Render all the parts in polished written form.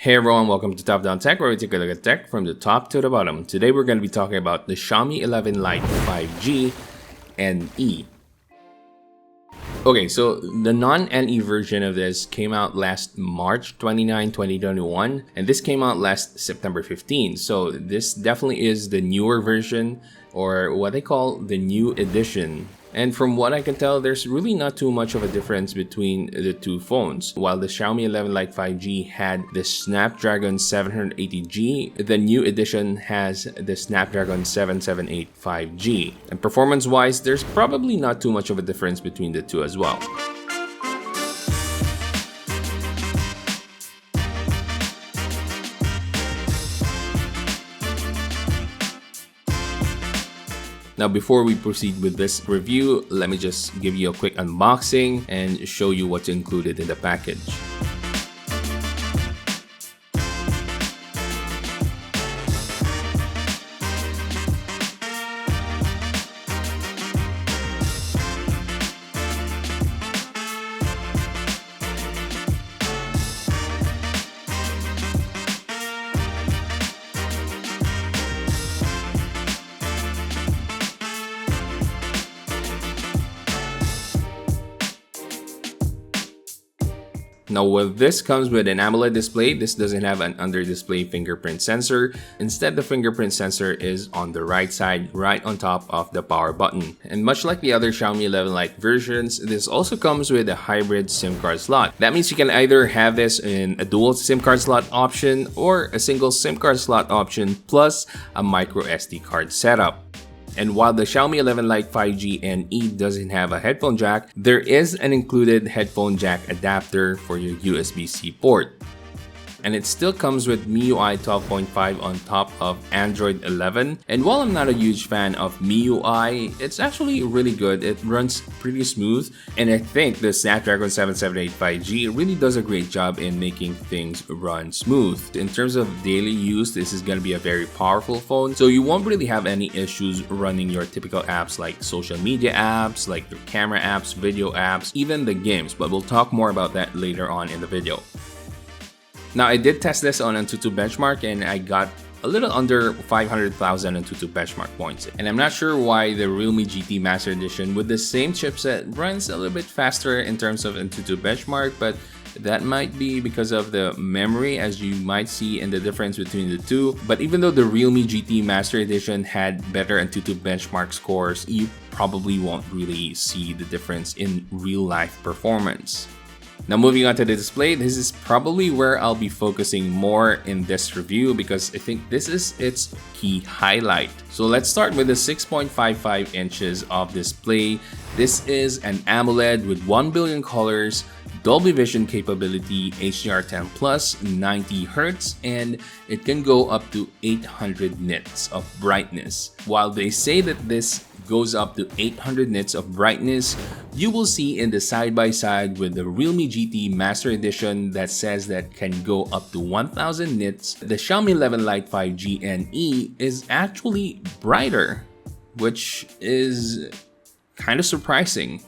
Hey everyone, welcome to Top Down Tech, where we take a look at tech from the top to the bottom. Today we're going to be talking about the Xiaomi 11 Lite 5G NE. Okay, so the non-NE version of this came out last March 29, 2021, and this came out last September 15. So this definitely is the newer version, or what they call the new edition. And from what I can tell, there's really not too much of a difference between the two phones. While the Xiaomi 11 Lite 5G had the Snapdragon 780G, the new edition has the Snapdragon 778 5G. And performance-wise, there's probably not too much of a difference between the two as well. Now, before we proceed with this review, let me just give you a quick unboxing and show you what's included in the package. Now, while this comes with an AMOLED display, this doesn't have an under-display fingerprint sensor. Instead, the fingerprint sensor is on the right side, right on top of the power button. And much like the other Xiaomi 11 Lite versions, this also comes with a hybrid SIM card slot. That means you can either have this in a dual SIM card slot option or a single SIM card slot option plus a micro SD card setup. And while the Xiaomi 11 Lite 5G NE doesn't have a headphone jack, there is an included headphone jack adapter for your USB-C port. And it still comes with MIUI 12.5 on top of Android 11. And while I'm not a huge fan of MIUI, it's actually really good. It runs pretty smooth. And I think the Snapdragon 778 5G really does a great job in making things run smooth. In terms of daily use, this is going to be a very powerful phone. So you won't really have any issues running your typical apps like social media apps, like your camera apps, video apps, even the games. But we'll talk more about that later on in the video. Now, I did test this on Antutu benchmark and I got a little under 500,000 Antutu benchmark points. And I'm not sure why the Realme GT Master Edition with the same chipset runs a little bit faster in terms of Antutu benchmark, but that might be because of the memory, as you might see in the difference between the two. But even though the Realme GT Master Edition had better Antutu benchmark scores, you probably won't really see the difference in real-life performance. Now, moving on to the display, this is probably where I'll be focusing more in this review because I think this is its key highlight. So let's start with the 6.55 inches of display. This is an AMOLED with 1 billion colors, Dolby Vision capability, HDR10 plus, 90 Hz, and it can go up to 800 nits of brightness. While they say that this goes up to 800 nits of brightness, you will see in the side-by-side with the Realme GT Master Edition that says that can go up to 1000 nits. The Xiaomi 11 Lite 5G NE is actually brighter, which is kind of surprising.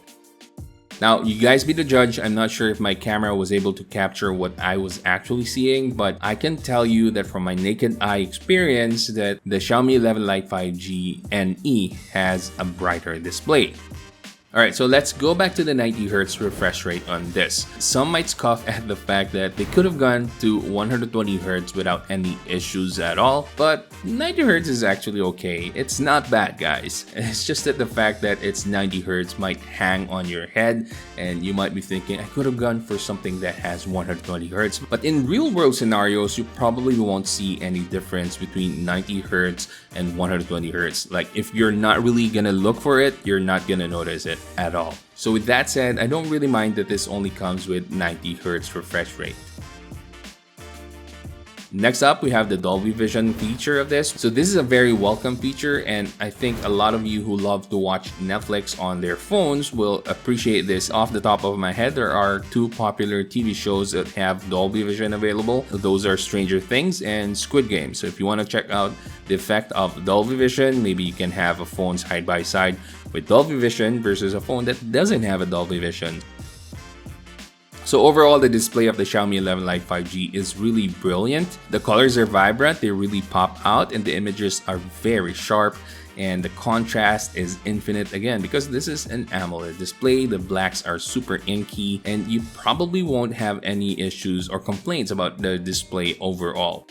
Now, you guys be the judge. I'm not sure if my camera was able to capture what I was actually seeing, but I can tell you that from my naked eye experience that the Xiaomi 11 Lite 5G NE has a brighter display. Alright, so let's go back to the 90 Hz refresh rate on this. Some might scoff at the fact that they could have gone to 120 Hz without any issues at all, but 90 Hz is actually okay. It's not bad, guys. It's just that the fact that it's 90 Hz might hang on your head and you might be thinking, I could have gone for something that has 120 Hz. But in real world scenarios, you probably won't see any difference between 90 Hz and 120 Hz. Like, if you're not really gonna look for it, you're not gonna notice it at all. So with that said, I don't really mind that this only comes with 90 Hz refresh rate. Next up, we have the Dolby Vision feature of this. So this is a very welcome feature, and I think a lot of you who love to watch Netflix on their phones will appreciate this. Off the top of my head, there are two popular TV shows that have Dolby Vision available. Those are Stranger Things and Squid Game. So if you want to check out the effect of Dolby Vision, maybe you can have a phone side by side with Dolby Vision versus a phone that doesn't have a Dolby Vision. So overall, the display of the Xiaomi 11 Lite 5G is really brilliant. The colors are vibrant, they really pop out, and the images are very sharp. And the contrast is infinite again because this is an AMOLED display. The blacks are super inky, and you probably won't have any issues or complaints about the display overall.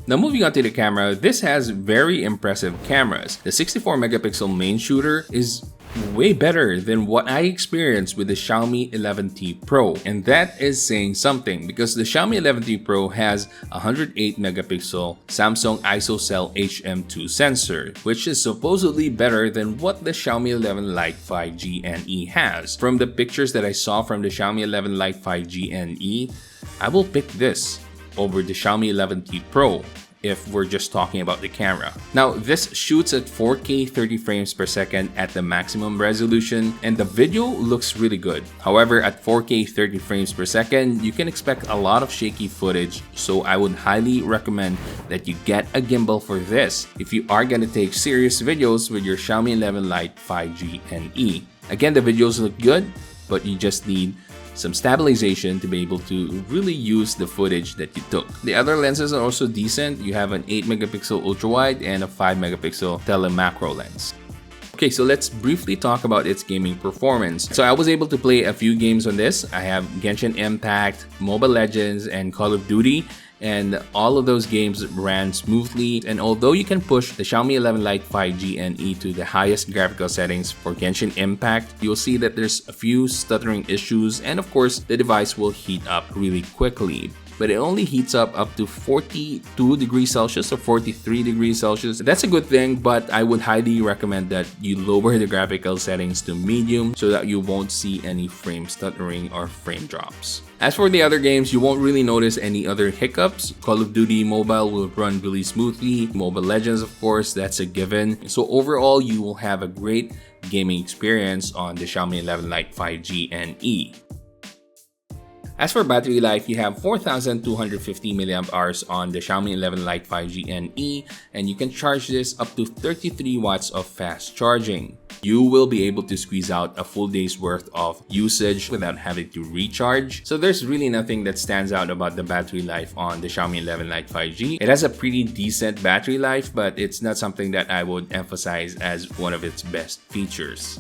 Now moving on to the camera, this has very impressive cameras. The 64 megapixel main shooter is way better than what I experienced with the Xiaomi 11T Pro, and that is saying something because the Xiaomi 11T Pro has a 108 megapixel Samsung ISOCELL HM2 sensor, which is supposedly better than what the Xiaomi 11 Lite 5G NE has. From the pictures that I saw from the Xiaomi 11 Lite 5G NE, I will pick this over the Xiaomi 11T Pro if we're just talking about the camera. Now, this shoots at 4K 30 frames per second at the maximum resolution, and the video looks really good. However, at 4K 30 frames per second, you can expect a lot of shaky footage, so I would highly recommend that you get a gimbal for this if you are gonna take serious videos with your Xiaomi 11 Lite 5G NE. Again, the videos look good, but you just need some stabilization to be able to really use the footage that you took. The other lenses are also decent. You have an 8 megapixel ultra wide and a 5 megapixel telemacro lens. Okay, so let's briefly talk about its gaming performance. So I was able to play a few games on this. I have Genshin Impact, Mobile Legends, and Call of Duty. And all of those games ran smoothly, and although you can push the Xiaomi 11 Lite 5G NE to the highest graphical settings for Genshin Impact, you'll see that there's a few stuttering issues, and of course the device will heat up really quickly. But it only heats up to 42 degrees Celsius or 43 degrees Celsius. That's a good thing, but I would highly recommend that you lower the graphical settings to medium so that you won't see any frame stuttering or frame drops. As for the other games, you won't really notice any other hiccups. Call of Duty Mobile will run really smoothly. Mobile Legends, of course, that's a given. So overall, you will have a great gaming experience on the Xiaomi 11 Lite 5G NE. As for battery life, you have 4,250 mAh on the Xiaomi 11 Lite 5G NE, and you can charge this up to 33 watts of fast charging. You will be able to squeeze out a full day's worth of usage without having to recharge. So there's really nothing that stands out about the battery life on the Xiaomi 11 Lite 5G. It has a pretty decent battery life, but it's not something that I would emphasize as one of its best features.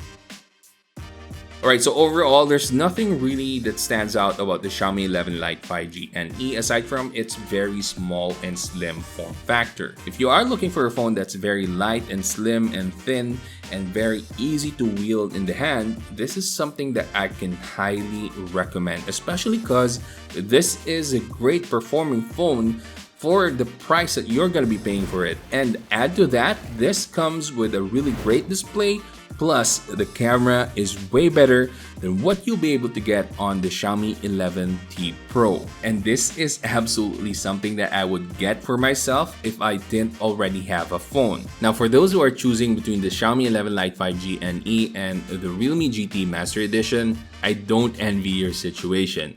Alright, so overall, there's nothing really that stands out about the Xiaomi 11 Lite 5G NE aside from its very small and slim form factor. If you are looking for a phone that's very light and slim and thin and very easy to wield in the hand, this is something that I can highly recommend, especially because this is a great performing phone for the price that you're going to be paying for it. And add to that, this comes with a really great display. Plus, the camera is way better than what you'll be able to get on the Xiaomi 11T Pro. And this is absolutely something that I would get for myself if I didn't already have a phone. Now, for those who are choosing between the Xiaomi 11 Lite 5G NE and the Realme GT Master Edition, I don't envy your situation.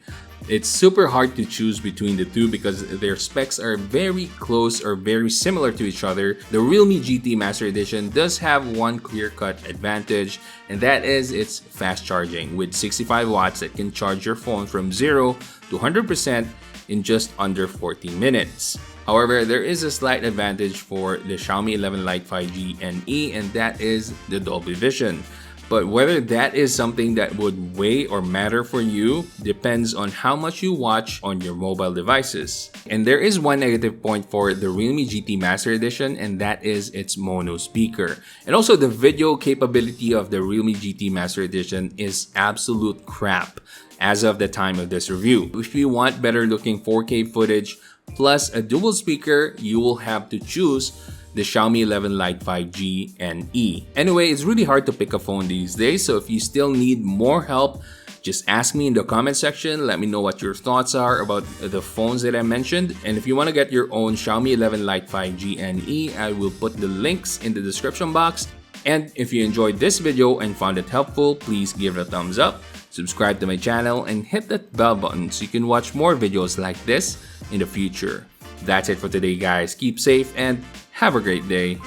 It's super hard to choose between the two because their specs are very close or very similar to each other. The Realme GT Master Edition does have one clear-cut advantage, and that is its fast charging with 65 watts that can charge your phone from 0 to 100% in just under 40 minutes. However, there is a slight advantage for the Xiaomi 11 Lite 5G NE, and that is the Dolby Vision. But whether that is something that would weigh or matter for you depends on how much you watch on your mobile devices. And there is one negative point for the Realme GT Master Edition, and that is its mono speaker. And also the video capability of the Realme GT Master Edition is absolute crap as of the time of this review. If you want better looking 4K footage plus a dual speaker, you will have to choose the Xiaomi 11 Lite 5G NE. Anyway, it's really hard to pick a phone these days, so if you still need more help, just ask me in the comment section. Let me know what your thoughts are about the phones that I mentioned. And if you want to get your own Xiaomi 11 Lite 5G NE, I will put the links in the description box. And if you enjoyed this video and found it helpful, please give it a thumbs up, subscribe to my channel, and hit that bell button so you can watch more videos like this in the future. That's it for today, guys. Keep safe and have a great day.